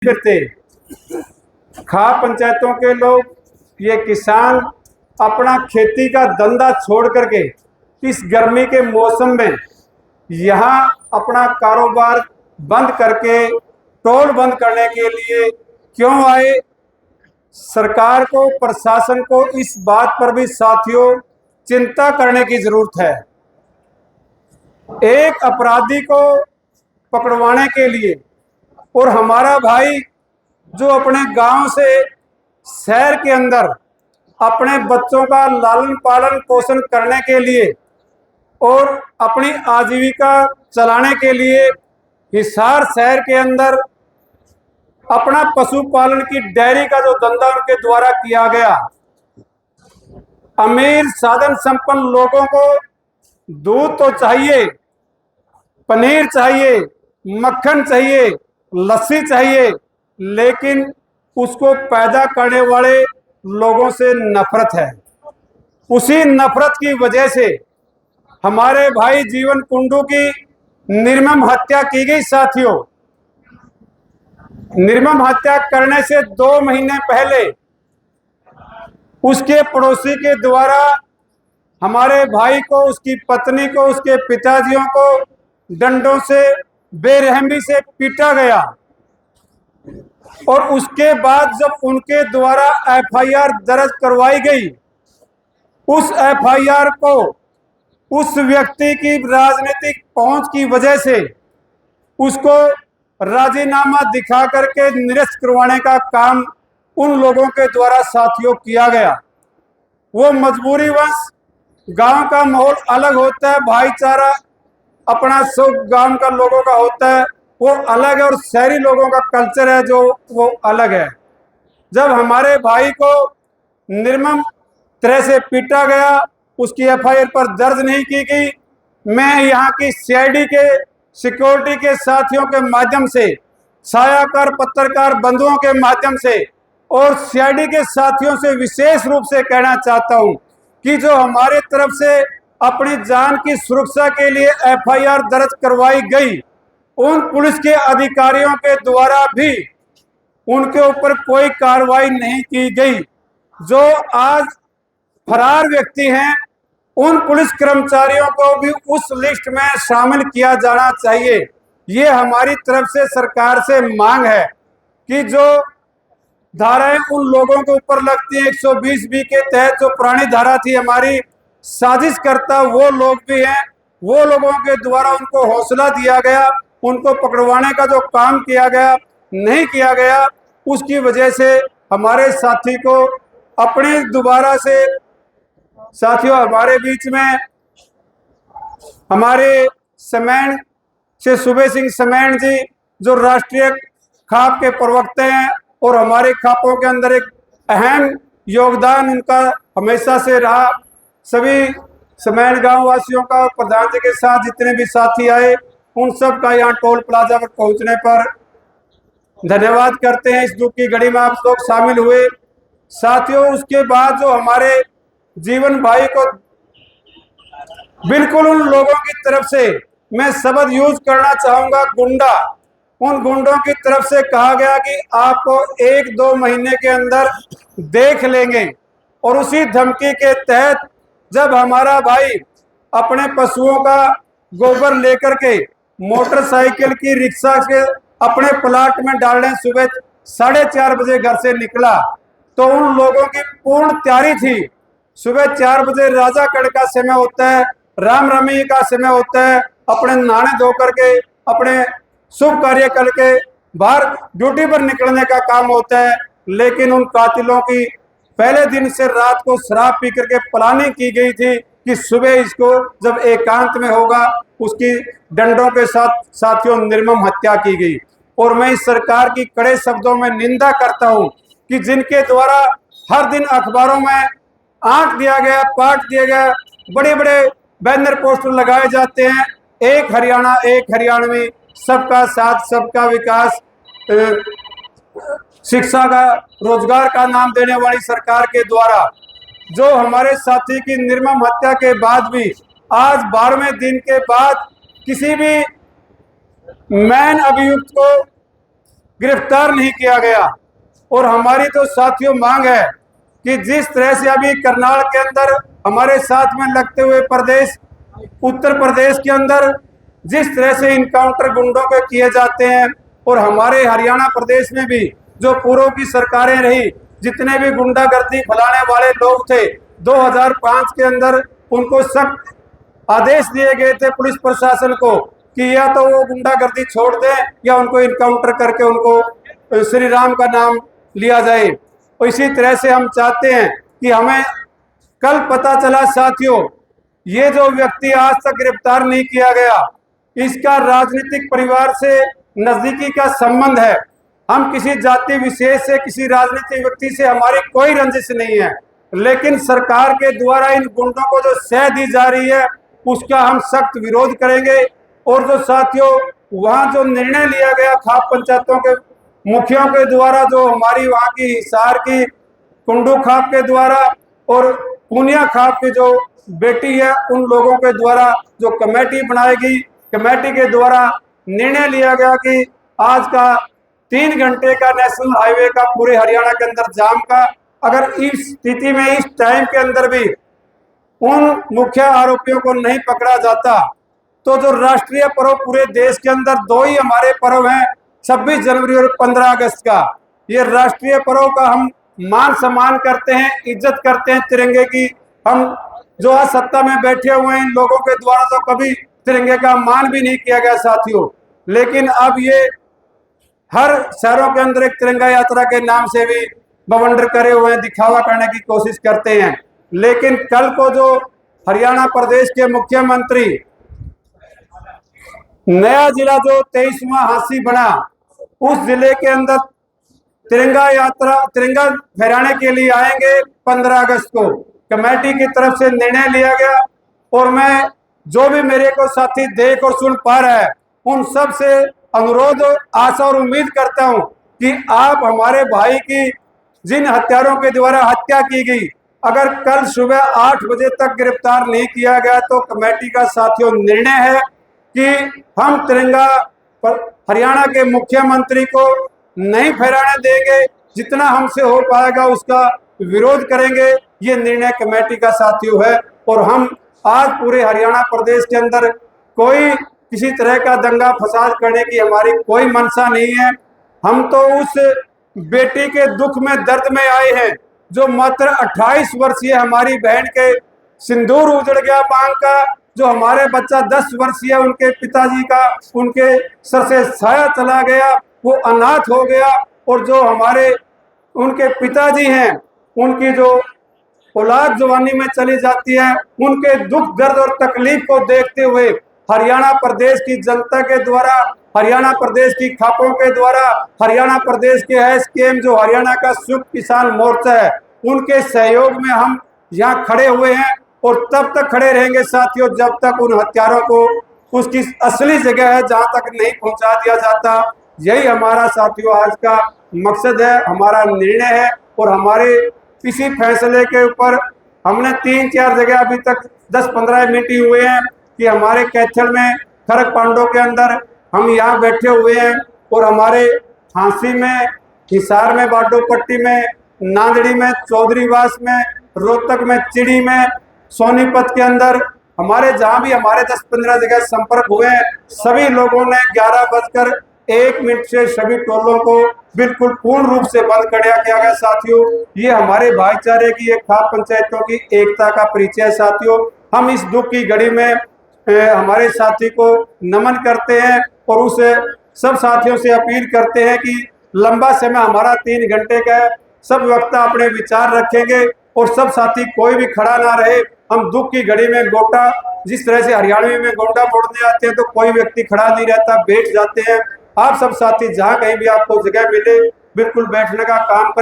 फिरते खा पंचायतों के लोग, ये किसान अपना खेती का धंधा छोड़ करके इस गर्मी के मौसम में यहाँ अपना कारोबार बंद करके टोल बंद करने के लिए क्यों आए? सरकार को, प्रशासन को इस बात पर भी साथियों चिंता करने की जरूरत है। एक अपराधी को पकड़वाने के लिए और हमारा भाई जो अपने गांव से शहर के अंदर अपने बच्चों का लालन पालन पोषण करने के लिए और अपनी आजीविका चलाने के लिए हिसार शहर के अंदर अपना पशुपालन की डेयरी का जो धंधा उनके द्वारा किया गया, अमीर साधन संपन्न लोगों को दूध तो चाहिए, पनीर चाहिए, मक्खन चाहिए, लस्सी चाहिए, लेकिन उसको पैदा करने वाले लोगों से नफरत है। उसी नफरत की वजह से हमारे भाई जीवन कुंडू की निर्मम हत्या की गई। साथियों, निर्मम हत्या करने से 2 महीने पहले उसके पड़ोसी के द्वारा हमारे भाई को, उसकी पत्नी को, उसके पिताजियों को डंडों से बेरहमी से पीटा गया और उसके बाद जब उनके द्वारा एफआईआर दर्ज करवाई गई, उस एफआईआर को उस व्यक्ति की राजनीतिक पहुंच की वजह से उसको राजीनामा दिखा करके निरस्त करवाने का काम उन लोगों के द्वारा साथियों किया गया। वो मजबूरीवश, गांव का माहौल अलग होता है, भाईचारा अपना सब गांव का लोगों का होता है, वो अलग है, और शहरी लोगों का कल्चर है जो वो अलग है। जब हमारे भाई को निर्मम तरह से पीटा गया, उसकी एफआईआर पर दर्ज नहीं की गई, मैं यहाँ की सीआईडी के सिक्योरिटी के साथियों के माध्यम से, छायाकार पत्रकार बंधुओं के माध्यम से और सीआईडी के साथियों से विशेष रूप से कहना चाहता हूँ कि जो हमारे तरफ से अपनी जान की सुरक्षा के लिए एफआईआर दर्ज करवाई गई, उन पुलिस के अधिकारियों के द्वारा भी उनके ऊपर कोई कार्रवाई नहीं की गई। जो आज फरार व्यक्ति हैं, उन पुलिस कर्मचारियों को भी उस लिस्ट में शामिल किया जाना चाहिए। ये हमारी तरफ से सरकार से मांग है कि जो धाराएं उन लोगों के ऊपर लगती है 120B के तहत, जो पुरानी धारा थी, हमारी साजिश करता वो लोग भी हैं, वो लोगों के द्वारा उनको हौसला दिया गया, उनको पकड़वाने का जो काम किया गया नहीं किया गया, उसकी वजह से हमारे साथी को अपने दोबारा से, साथियों हमारे बीच में हमारे समेण से सुबे सिंह समेण जी जो राष्ट्रीय खाप के प्रवक्ता हैं और हमारे खापों के अंदर एक अहम योगदान उनका हमेशा से रहा। सभी समेण गांव वासियों का, प्रधान जी के साथ जितने भी साथी आए, उन सब का यहाँ टोल प्लाजा पर पहुंचने पर धन्यवाद करते हैं। इस दुख की घड़ी में आप लोग शामिल हुए। साथियों, उसके बाद जो हमारे जीवन भाई को बिल्कुल उन लोगों की तरफ से मैं शब्द यूज करना चाहूंगा, गुंडा, उन गुंडों की तरफ से कहा गया कि आपको 1-2 महीने के अंदर देख लेंगे, और उसी धमकी के तहत जब हमारा भाई अपने पशुओं का गोबर लेकर के मोटरसाइकिल की रिक्शा के अपने प्लाट में डालने सुबह 4:30 बजे घर से निकला, तो उन लोगों की पूर्ण तैयारी थी। सुबह 4 बजे राजा कड़ का समय होता है, राम रमी का समय होता है, अपने नहाने धो करके अपने शुभ कार्य करके बाहर ड्यूटी पर निकलने का काम होता है। लेकिन उन कातिलों की पहले दिन से रात को शराब पी करके प्लानिंग की गई थी कि सुबह इसको जब एकांत में होगा, उसकी डंडों के साथ साथियों निर्मम हत्या की गई। और मैं इस सरकार की कड़े शब्दों में निंदा करता हूं कि जिनके द्वारा हर दिन अखबारों में आंक दिया गया, पाठ दिया गया, बड़े बड़े बैनर पोस्टर लगाए जाते हैं, एक हरियाणा एक हरियाणवी, सबका साथ सबका विकास, शिक्षा का, रोजगार का नाम देने वाली सरकार के द्वारा जो हमारे साथी की निर्मम हत्या के बाद भी आज 12वें दिन के बाद किसी भी मैन अभियुक्त को गिरफ्तार नहीं किया गया। और हमारी तो साथियों मांग है कि जिस तरह से अभी करनाल के अंदर हमारे साथ में लगते हुए प्रदेश उत्तर प्रदेश के अंदर जिस तरह से इनकाउंटर गुंडों के किए जाते हैं, और हमारे हरियाणा प्रदेश में भी जो पूर्व की सरकारें रही, जितने भी गुंडागर्दी फैलाने वाले लोग थे, 2005 के अंदर उनको सख्त आदेश दिए गए थे पुलिस प्रशासन को कि या तो वो गुंडागर्दी छोड़ दें या उनको इनकाउंटर करके उनको श्री राम का नाम लिया जाए। और इसी तरह से हम चाहते हैं कि हमें कल पता चला साथियों, ये जो व्यक्ति आज तक गिरफ्तार नहीं किया गया, इसका राजनीतिक परिवार से नजदीकी का संबंध है। हम किसी जाति विशेष से, किसी राजनीतिक व्यक्ति से हमारी कोई रंजिश नहीं है, लेकिन सरकार के द्वारा इन गुंडों को जो सह दी जा रही है उसका हम सख्त विरोध करेंगे। और जो साथियों वहां जो निर्णय लिया गया खाप पंचायतों के मुखियों के द्वारा, जो हमारी वहां की हिसार की कुंडू खाप के द्वारा और पुनिया खाप की जो बेटी है, उन लोगों के द्वारा जो कमेटी बनाएगी, कमेटी के द्वारा निर्णय लिया गया कि आज का 3 घंटे का नेशनल हाईवे का पूरे हरियाणा के अंदर जाम का, अगर इस स्थिति में इस टाइम के अंदर भी उन मुख्य आरोपियों को नहीं पकड़ा जाता तो जो राष्ट्रीय पर्व पूरे देश के अंदर 2 ही हमारे पर्व हैं, 26 जनवरी और 15 अगस्त का। ये राष्ट्रीय पर्व का हम मान सम्मान करते हैं, इज्जत करते हैं तिरंगे की। हम जो आज सत्ता में बैठे हुए हैं, इन लोगों के द्वारा तो कभी तिरंगे का मान भी नहीं किया गया साथियों, लेकिन अब ये हर शहरों के अंदर एक तिरंगा यात्रा के नाम से भी बवंडर करे हुए हैं, दिखावा करने की कोशिश करते हैं। लेकिन कल को जो हरियाणा प्रदेश के मुख्यमंत्री नया जिला जो 23वां हांसी बना, उस जिले के अंदर तिरंगा यात्रा, तिरंगा फहराने के लिए आएंगे 15 अगस्त को। कमेटी की तरफ से निर्णय लिया गया और मैं जो भी मेरे को साथी देख और सुन पा रहा है, उन सब से अनुरोध, आशा और उम्मीद करता हूं कि आप हमारे भाई की जिन हत्यारों के द्वारा हत्या की गई, अगर कल सुबह 8 बजे तक गिरफ्तार नहीं किया गया तो कमेटी का साथियों निर्णय है कि हम तिरंगा हरियाणा के मुख्यमंत्री को नहीं फहराने देंगे, जितना हमसे हो पाएगा उसका विरोध करेंगे। ये निर्णय कमेटी का साथियों है। और हम आज पूरे हरियाणा प्रदेश के अंदर कोई किसी तरह का दंगा फसाद करने की हमारी कोई मंशा नहीं है। हम तो उस बेटी के दुख में, दर्द में आए हैं जो मात्र 28 वर्षीय हमारी बहन के सिंदूर उजड़ गया मांग का, जो हमारे बच्चा 10 वर्षीय उनके पिताजी का उनके सर से साया चला गया, वो अनाथ हो गया, और जो हमारे उनके पिताजी हैं उनकी जो औलाद जवानी में चली जाती है, उनके दुख दर्द और तकलीफ को देखते हुए हरियाणा प्रदेश की जनता के द्वारा, हरियाणा प्रदेश की खापों के द्वारा, हरियाणा प्रदेश के एसकेएम जो हरियाणा का संयुक्त किसान मोर्चा है, उनके सहयोग में हम यहाँ खड़े हुए हैं। और तब तक खड़े रहेंगे साथियों जब तक उन हत्यारों को उसकी असली जगह है जहां तक नहीं पहुंचा दिया जाता। यही हमारा साथियों आज का मकसद है, हमारा निर्णय है। और हमारे इसी फैसले के ऊपर हमने 3-4 जगह अभी तक 10-15 मिनट ही हुए हैं कि हमारे कैथल में, खरक पांडो के अंदर हम यहाँ बैठे हुए हैं, और हमारे झांसी में, हिसार में, बाडो पट्टी में, नांदड़ी में, चौधरीवास में, रोहतक में, चिड़ी में, सोनीपत के अंदर हमारे जहां भी हमारे 10-15 जगह संपर्क हुए हैं, सभी लोगों ने 11:01 से सभी टोलों को बिल्कुल पूर्ण रूप से बंद कर दिया गया साथियों। ये हमारे भाईचारे की, एक खाप पंचायतों की एकता का परिचय है साथियों। हम इस दुख की घड़ी में हमारे साथी को नमन करते हैं और उसे सब साथियों से अपील करते हैं कि लंबा समय हमारा 3 घंटे का है, सब वक्ता अपने विचार रखेंगे और सब साथी कोई भी खड़ा ना रहे। हम दुख की घड़ी में गोटा, जिस तरह से हरियाणवी में गोंडा मोड़ने आते हैं तो कोई व्यक्ति खड़ा नहीं रहता, बैठ जाते हैं। आप सब साथी जहां कहीं भी आपको जगह मिले बिल्कुल बैठने का काम करें।